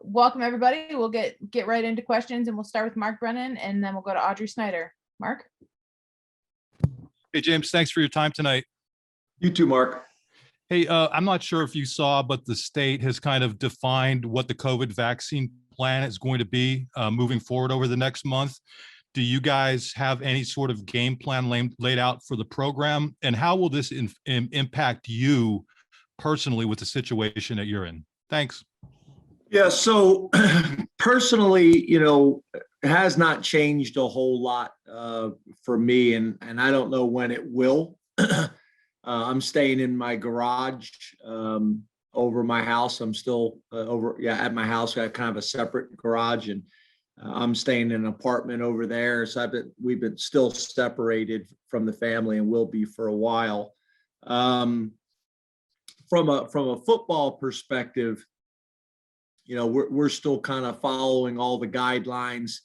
welcome everybody. We'll get right into questions, and we'll start with Mark Brennan, and then we'll go to Audrey Snyder. Mark? Hey, James, thanks for your time tonight. You too, Mark. Hey, I'm not sure if you saw, but the state has kind of defined what the COVID vaccine plan is going to be moving forward over the next month. Do you guys have any sort of game plan laid out for the program? And how will this impact you personally with the situation that you're in? Thanks. Yeah, so personally, it has not changed a whole lot for me, and I don't know when it will. I'm staying in my garage over my house. I'm still at my house. I have kind of a separate garage, and I'm staying in an apartment over there. So we've been still separated from the family, and will be for a while. From a football perspective, we're still kind of following all the guidelines,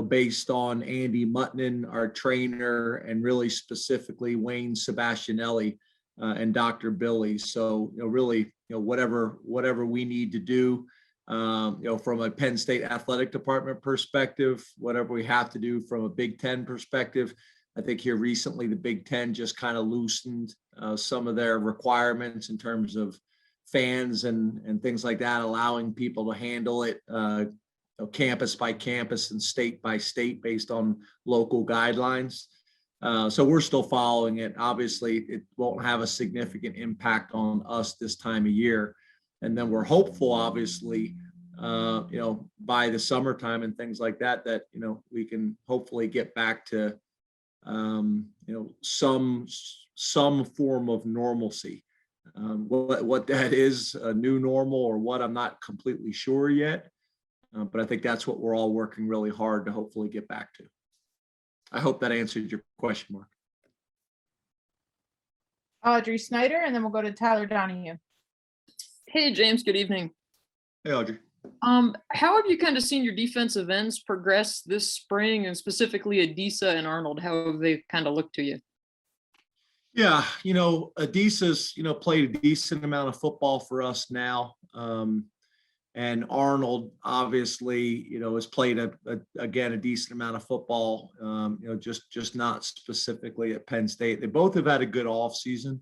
based on Andy Mutton, our trainer, and really specifically Wayne Sebastianelli and Dr. Billy. So, really, whatever we need to do, from a Penn State athletic department perspective, whatever we have to do from a Big Ten perspective. I think here recently the Big Ten just kind of loosened some of their requirements in terms of fans and things like that, allowing people to handle it campus by campus and state by state based on local guidelines. So we're still following it. Obviously, it won't have a significant impact on us this time of year. And then we're hopeful, obviously, by the summertime and things like that, we can hopefully get back to, some form of normalcy. What that is, a new normal or what, I'm not completely sure yet. But I think that's what we're all working really hard to hopefully get back to. I hope that answered your question, Mark. Audrey Snyder, and then we'll go to Tyler Donahue. Hey, James, good evening. Hey, Audrey. How have you kind of seen your defensive ends progress this spring, and specifically Adisa and Arnold? How have they kind of looked to you? Yeah, Adisa's, played a decent amount of football for us now. And Arnold, obviously, has played again a decent amount of football. Just not specifically at Penn State. They both have had a good off season.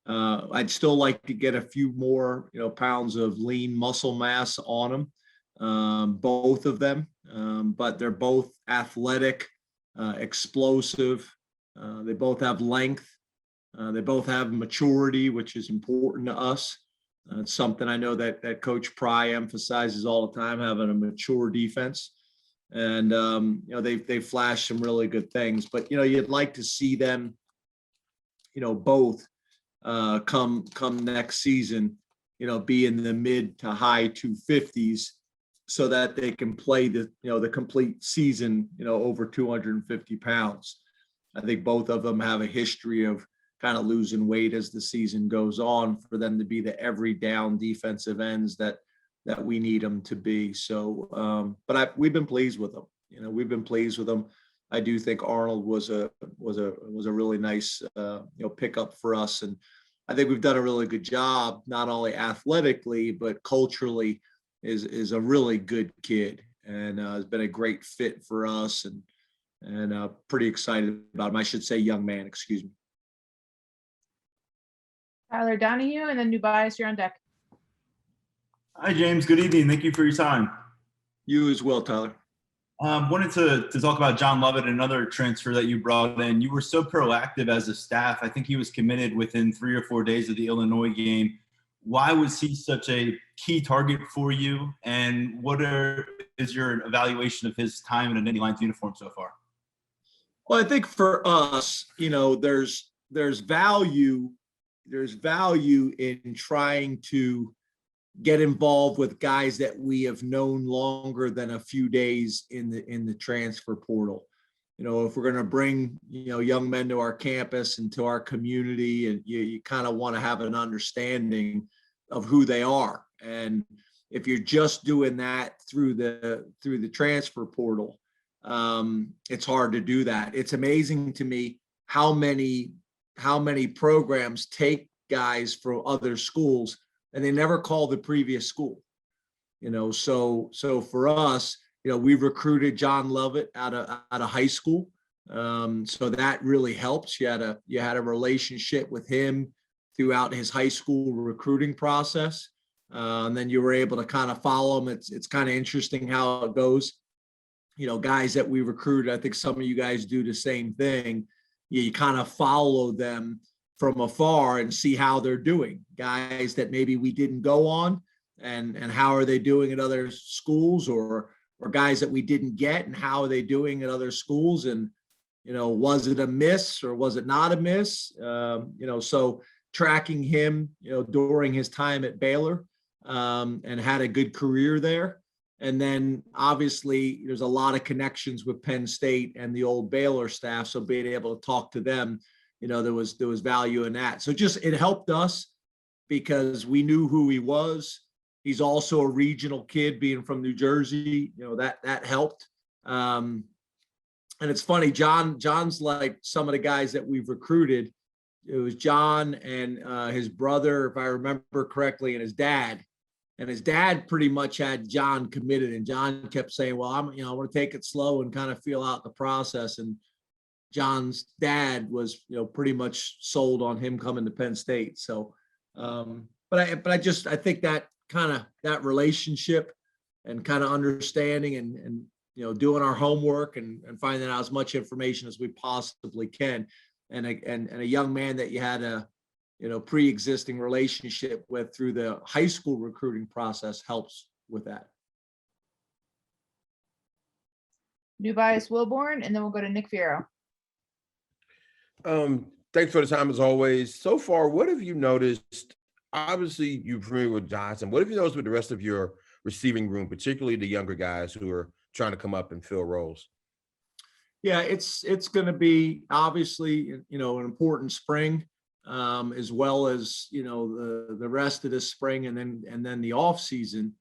I'd still like to get a few more, pounds of lean muscle mass on them, both of them. But they're both athletic, explosive. They both have length. They both have maturity, which is important to us. It's something I know that Coach Pry emphasizes all the time, having a mature defense. And, they've flashed some really good things. But, you'd like to see them, both come next season, be in the mid to high 250s so that they can play the complete season, over 250 pounds. I think both of them have a history of kind of losing weight as the season goes on for them to be the every down defensive ends that we need them to be. So, we've been pleased with them. We've been pleased with them. I do think Arnold was a really nice, pickup for us. And I think we've done a really good job, not only athletically, but culturally is a really good kid, and has been a great fit for us, and pretty excited about him. I should say young man, excuse me. Tyler Donahue, and then Nubias, you're on deck. Hi, James. Good evening. Thank you for your time. You as well, Tyler. Wanted to talk about John Lovett, another transfer that you brought in. You were so proactive as a staff. I think he was committed within 3 or 4 days of the Illinois game. Why was he such a key target for you? And is your evaluation of his time in a Nittany Lions uniform so far? Well, I think for us, there's value. There's value in trying to get involved with guys that we have known longer than a few days in the transfer portal. If we're going to bring, young men to our campus and to our community, and you kind of want to have an understanding of who they are. And if you're just doing that through the transfer portal, it's hard to do that. It's amazing to me how many programs take guys from other schools and they never call the previous school. So for us, we've recruited John Lovett out of high school. So that really helps. You had a relationship with him throughout his high school recruiting process. And then you were able to kind of follow him. It's kind of interesting how it goes. Guys that we recruited, I think some of you guys do the same thing. You kind of follow them from afar and see how they're doing. Guys that maybe we didn't go on, and how are they doing at other schools, or guys that we didn't get, and how are they doing at other schools? And was it a miss or was it not a miss? So tracking him, during his time at Baylor, and had a good career there. And then obviously there's a lot of connections with Penn State and the old Baylor staff. So being able to talk to them, there was value in that. So it helped us because we knew who he was. He's also a regional kid, being from New Jersey, that helped. And it's funny, John's like some of the guys that we've recruited. It was John and his brother, if I remember correctly, and his dad. And his dad pretty much had John committed, and John kept saying, well, I want to take it slow and kind of feel out the process. And John's dad was, pretty much sold on him coming to Penn State. So, but I think that kind of that relationship and kind of understanding and doing our homework and finding out as much information as we possibly can. And a young man that you had a pre-existing relationship with through the high school recruiting process helps with that. Nubias Wilborn, and then we'll go to Nick Fierro. Thanks for the time as always. So far, what have you noticed? Obviously, you're familiar with Johnson. What have you noticed with the rest of your receiving room, particularly the younger guys who are trying to come up and fill roles? Yeah, it's going to be obviously, an important spring. As well as the rest of this spring and then the off season,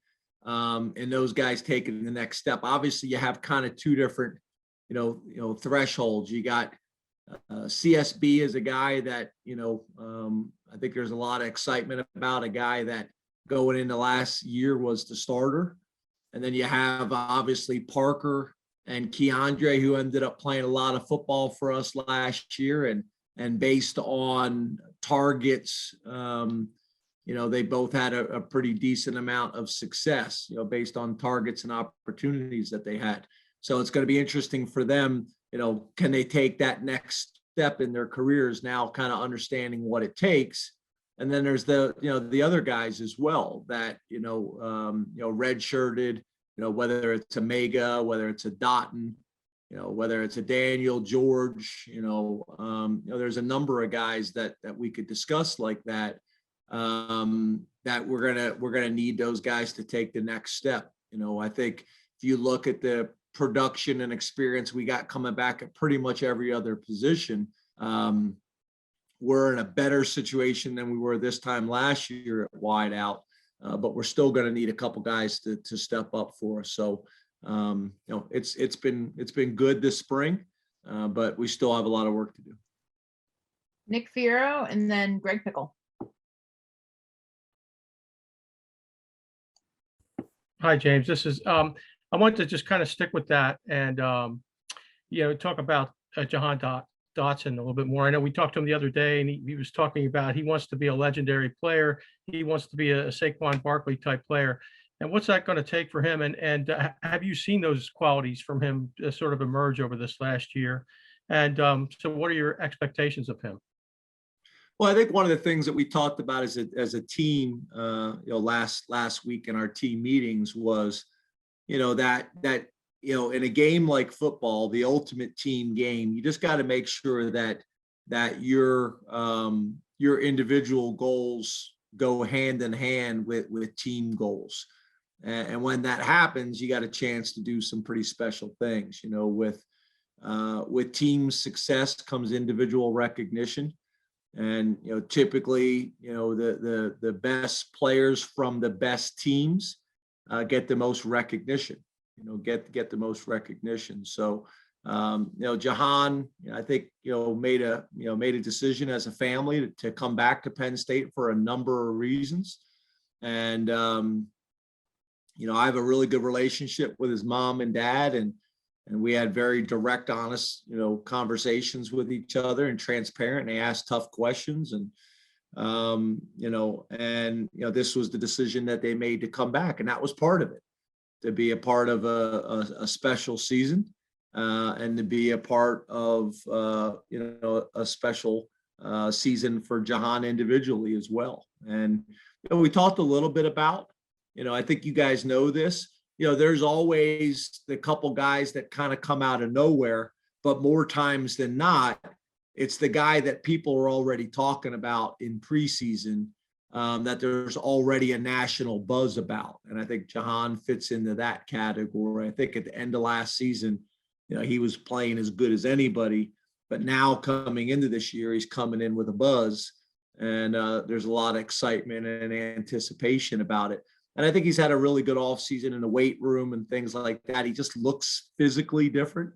and those guys taking the next step. Obviously, you have kind of two different thresholds. You got CSB as a guy that I think there's a lot of excitement about, a guy that going into last year was the starter, and then you have obviously Parker and Keandre, who ended up playing a lot of football for us last year, and based on targets, they both had a pretty decent amount of success, based on targets and opportunities that they had. So it's going to be interesting for them, can they take that next step in their careers now, kind of understanding what it takes. And then there's the other guys as well that, redshirted, whether it's a Mega, whether it's a Dotson, whether it's a Daniel George, there's a number of guys that we could discuss like that, that we're gonna need those guys to take the next step. I think if you look at the production and experience we got coming back at pretty much every other position, we're in a better situation than we were this time last year at wide out, but we're still going to need a couple guys to step up for us. So it's been good this spring, but we still have a lot of work to do. Nick Fierro, and then Greg Pickle. Hi, James. This is I want to just kind of stick with that and talk about Jahan Dotson a little bit more. I know we talked to him the other day, and he was talking about he wants to be a legendary player. He wants to be a Saquon Barkley type player. And what's that going to take for him? And have you seen those qualities from him sort of emerge over this last year? And so what are your expectations of him? Well, I think one of the things that we talked about as a team, last week in our team meetings was, that in a game like football, the ultimate team game, you just got to make sure that your individual goals go hand in hand with team goals. And when that happens, you got a chance to do some pretty special things. With team success comes individual recognition. And typically, the best players from the best teams get the most recognition. Get the most recognition. So, Jahan, I think made a decision as a family to come back to Penn State for a number of reasons, and I have a really good relationship with his mom and dad, and we had very direct, honest, conversations with each other and transparent. They asked tough questions, and this was the decision that they made to come back, and that was part of it, to be a part of a special season, and to be a part of a special season for Jahan individually as well. And we talked a little bit about, I think you guys know this, there's always the couple guys that kind of come out of nowhere, but more times than not, it's the guy that people are already talking about in preseason, that there's already a national buzz about. And I think Jahan fits into that category. I think at the end of last season, he was playing as good as anybody, but now coming into this year, he's coming in with a buzz, and there's a lot of excitement and anticipation about it. And I think he's had a really good offseason in the weight room and things like that. He just looks physically different.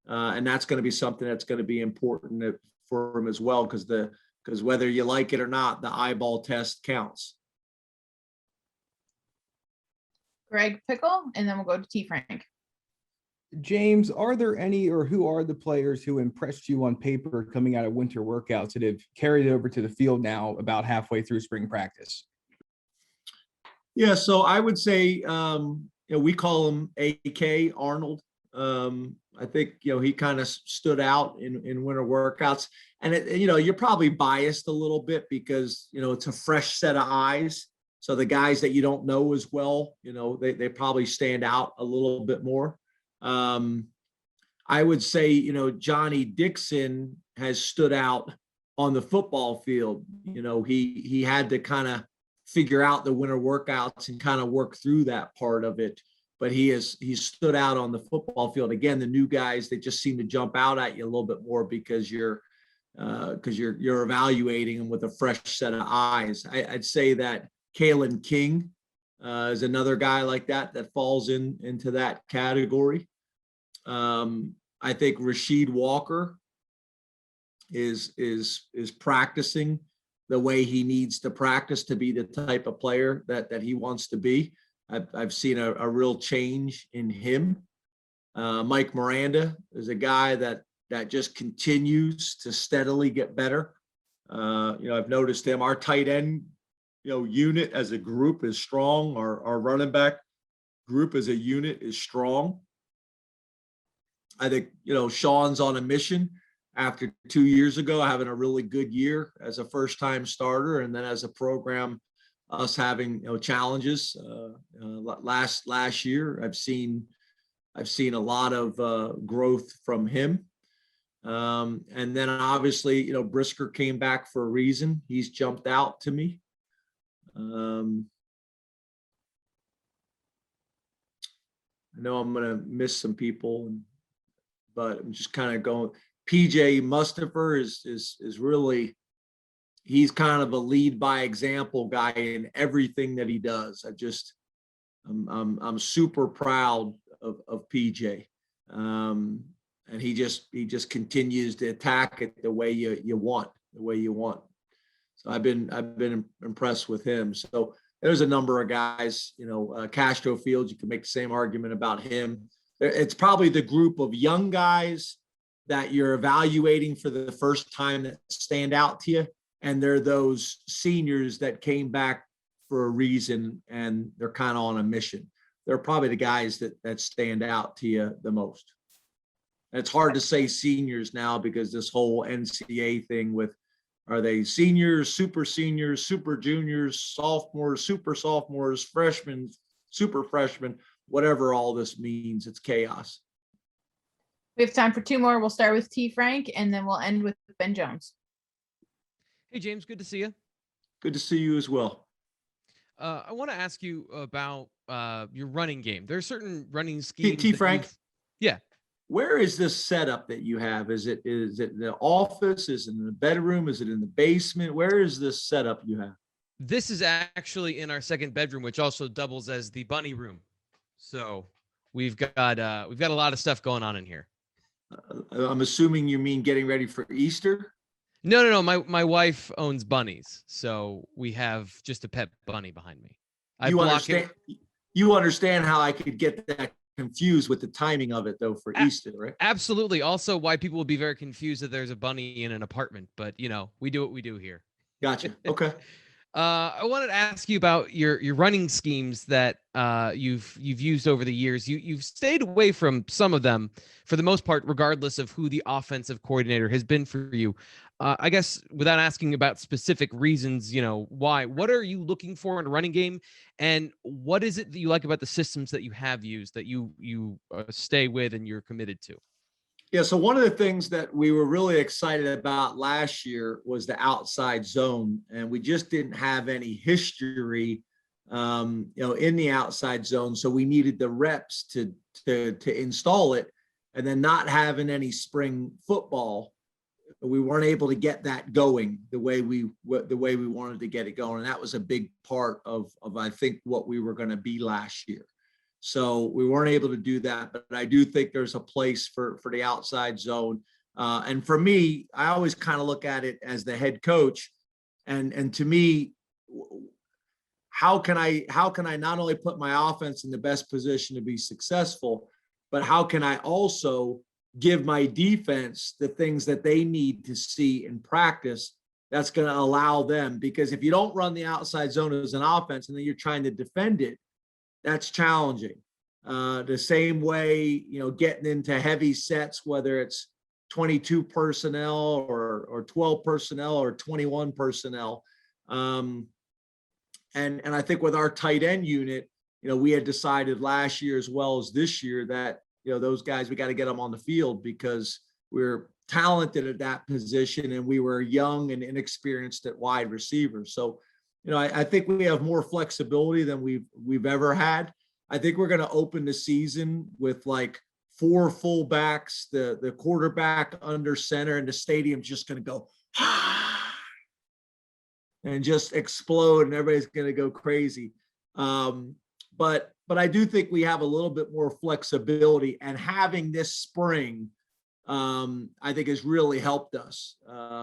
And that's going to be something that's going to be important for him as well, because whether you like it or not, the eyeball test counts. Greg Pickle, and then we'll go to T. Frank. James, are there any, or who are the players who impressed you on paper coming out of winter workouts that have carried over to the field now about halfway through spring practice? Yeah, so I would say, we call him AK Arnold. I think, he kind of stood out in winter workouts, and you're probably biased a little bit because, it's a fresh set of eyes. So the guys that you don't know as well, they probably stand out a little bit more. I would say, Johnny Dixon has stood out on the football field. He had to kind of figure out the winter workouts and kind of work through that part of it. But he's stood out on the football field. Again, the new guys, they just seem to jump out at you a little bit more because you're evaluating them with a fresh set of eyes. I'd say that Kalen King is another guy like that falls into that category. I think Rasheed Walker is practicing the way he needs to practice to be the type of player that he wants to be. I've seen a real change in him. Mike Miranda is a guy that just continues to steadily get better. I've noticed him. Our tight end, unit as a group is strong. Our running back group as a unit is strong. I think, Sean's on a mission after 2 years ago, having a really good year as a first-time starter, and then as a program, us having challenges. Last year, I've seen a lot of growth from him. And then obviously, Brisker came back for a reason. He's jumped out to me. I know I'm going to miss some people, but I'm just kind of going. PJ Mustafer is really, he's kind of a lead by example guy in everything that he does. I'm super proud of PJ. And he just continues to attack it the way you want. So I've been impressed with him. So there's a number of guys, Castro Fields, you can make the same argument about him. It's probably the group of young guys that you're evaluating for the first time that stand out to you. And they're those seniors that came back for a reason, and they're kind of on a mission. They're probably the guys that stand out to you the most. And it's hard to say seniors now because this whole NCAA thing with, are they seniors, super juniors, sophomores, super sophomores, freshmen, super freshmen, whatever all this means, it's chaos. We have time for two more. We'll start with T. Frank, and then we'll end with Ben Jones. Hey, James, good to see you. Good to see you as well. I want to ask you about your running game. There's certain running schemes. T. Frank? Yeah. Where is this setup that you have? Is it in the office? Is it in the bedroom? Is it in the basement? Where is this setup you have? This is actually in our second bedroom, which also doubles as the bunny room. So we've got a lot of stuff going on in here. I'm assuming you mean getting ready for Easter? No. My wife owns bunnies, so we have just a pet bunny behind me. I You block understand? him. You understand how I could get that confused with the timing of it though for Easter, right? Absolutely. Also, why people would be very confused that there's a bunny in an apartment, but we do what we do here. Gotcha. Okay. I wanted to ask you about your running schemes that you've used over the years. You've stayed away from some of them for the most part, regardless of who the offensive coordinator has been for you. I guess without asking about specific reasons, why? What are you looking for in a running game, and what is it that you like about the systems that you have used that you stay with and you're committed to? Yeah, so one of the things that we were really excited about last year was the outside zone, and we just didn't have any history, in the outside zone. So we needed the reps to install it, and then not having any spring football, we weren't able to get that going the way we wanted to get it going, and that was a big part of I think what we were going to be last year. So we weren't able to do that, but I do think there's a place for the outside zone. And for me, I always kind of look at it as the head coach. And to me, how can I not only put my offense in the best position to be successful, but how can I also give my defense the things that they need to see in practice that's going to allow them? Because if you don't run the outside zone as an offense and then you're trying to defend it, that's challenging. The same way, getting into heavy sets, whether it's 22 personnel or 12 personnel or 21 personnel. And I think with our tight end unit, we had decided last year as well as this year that, those guys, we got to get them on the field because we're talented at that position and we were young and inexperienced at wide receiver. So, I think we have more flexibility than we've ever had. I think we're going to open the season with like 4 fullbacks, the quarterback under center, and the stadium's just going to go and just explode, and everybody's going to go crazy. But I do think we have a little bit more flexibility, and having this spring, I think has really helped us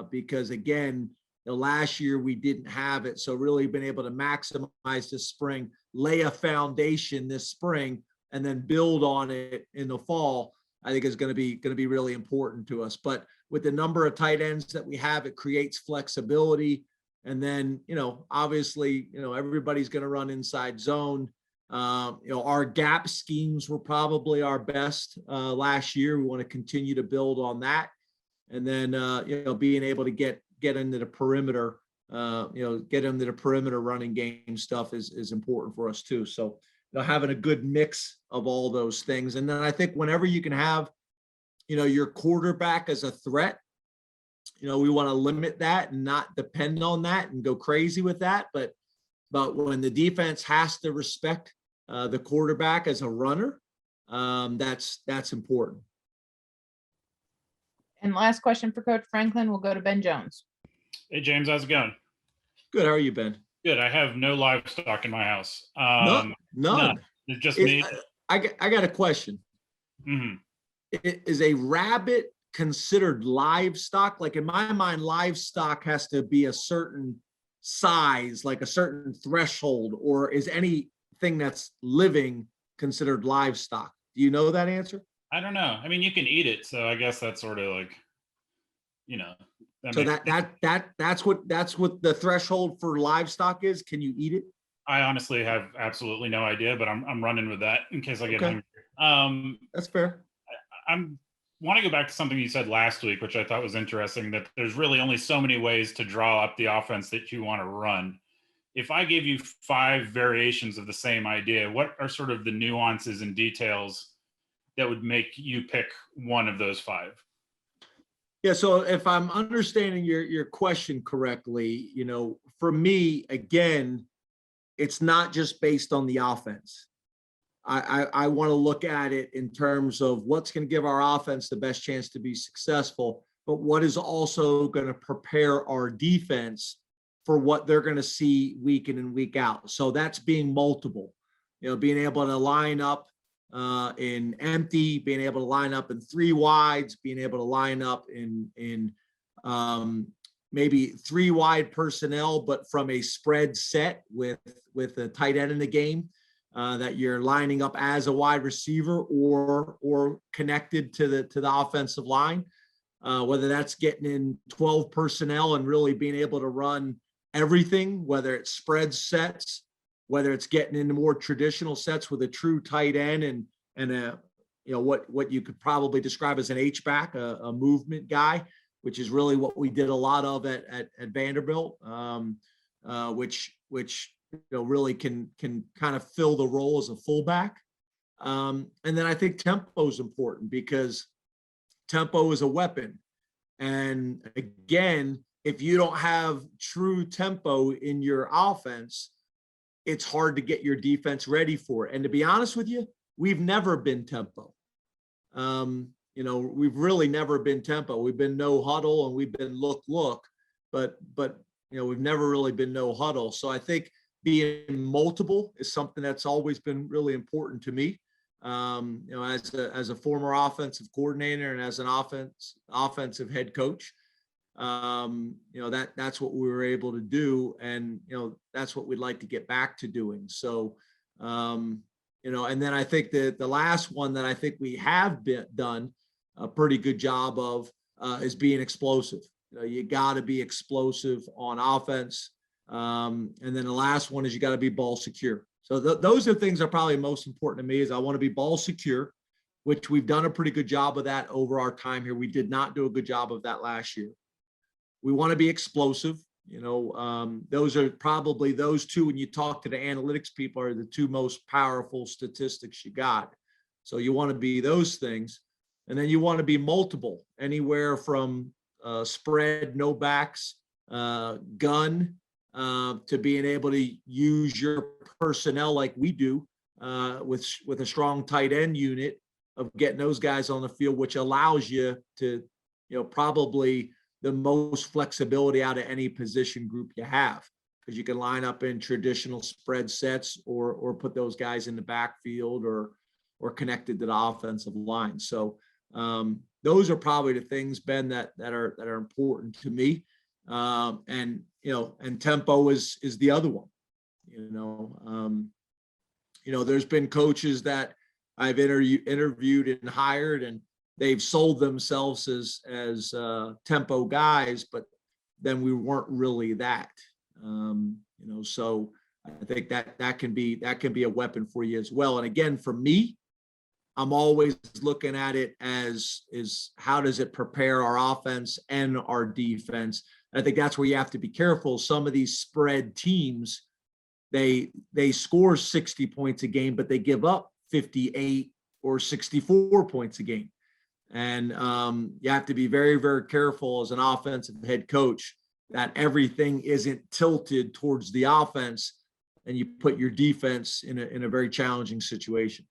because again, last year we didn't have it. So really been able to maximize this spring, lay a foundation this spring, and then build on it in the fall, I think is going to be really important to us. But with the number of tight ends that we have, it creates flexibility. And then, obviously, everybody's going to run inside zone. Our gap schemes were probably our best last year. We want to continue to build on that. And then, being able to get into the perimeter, get into the perimeter running game stuff is important for us too. So, having a good mix of all those things. And then I think whenever you can have, your quarterback as a threat, we want to limit that and not depend on that and go crazy with that. But when the defense has to respect the quarterback as a runner, that's important. And last question for Coach Franklin, we'll go to Ben Jones. Hey, James, how's it going? Good. How are you, Ben? Good. I have no livestock in my house. None. It's just me. I got a question. Mm-hmm. Is a rabbit considered livestock? Like in my mind, livestock has to be a certain size, like a certain threshold, or is anything that's living considered livestock? Do you know that answer? I don't know. I mean, you can eat it, so I guess that's sort of like, So that's what the threshold for livestock is. Can you eat it? I honestly have absolutely no idea, but I'm running with that in case I get hungry. That's fair. I want to go back to something you said last week, which I thought was interesting, that there's really only so many ways to draw up the offense that you want to run. If I gave you 5 variations of the same idea, what are sort of the nuances and details that would make you pick one of those 5? Yeah. So if I'm understanding your question correctly, for me, again, it's not just based on the offense. I want to look at it in terms of what's going to give our offense the best chance to be successful, but what is also going to prepare our defense for what they're going to see week in and week out. So that's being multiple, being able to line up in empty, being able to line up in 3 wides, being able to line up in maybe 3 wide personnel, but from a spread set with a tight end in the game. that you're lining up as a wide receiver or connected to the offensive line, whether that's getting in 12 personnel and really being able to run everything, whether it's spread sets, whether it's getting into more traditional sets with a true tight end and a, you know, what you could probably describe as an H-back, a movement guy, which is really what we did a lot of at Vanderbilt, which you know really can kind of fill the role as a fullback. And then I think tempo is important because tempo is a weapon. And again, if you don't have true tempo in your offense, it's hard to get your defense ready for it. And to be honest with you, we've never been tempo. You know, we've really never been tempo. We've been no huddle and we've been look, but you know, we've never really been no huddle. So I think being multiple is something that's always been really important to me. You know, as a former offensive coordinator and as an offensive head coach, you know, that's what we were able to do. And, you know, that's what we'd like to get back to doing. So, you know, and then I think that the last one that I think we have done a pretty good job of is being explosive. You know, you got to be explosive on offense. And then the last one is you got to be ball secure. So those are things that are probably most important to me is I want to be ball secure, which we've done a pretty good job of that over our time here. We did not do a good job of that last year. We want to be explosive. You know, those are probably those two, when you talk to the analytics people, are the two most powerful statistics you got. So you want to be those things. And then you want to be multiple, anywhere from spread, no backs, gun, to being able to use your personnel like we do with a strong tight end unit of getting those guys on the field, which allows you to, you know, probably the most flexibility out of any position group you have, because you can line up in traditional spread sets or put those guys in the backfield or connected to the offensive line. So those are probably the things, Ben, that are important to me. And, you know, and tempo is the other one. You know, there's been coaches that I've interviewed and hired, and they've sold themselves as tempo guys, but then we weren't really that. You know, so I think that can be a weapon for you as well. And again, for me, I'm always looking at it as how does it prepare our offense and our defense. And I think that's where you have to be careful. Some of these spread teams, they score 60 points a game, but they give up 58 or 64 points a game. And you have to be very, very careful as an offensive head coach that everything isn't tilted towards the offense and you put your defense in a very challenging situation.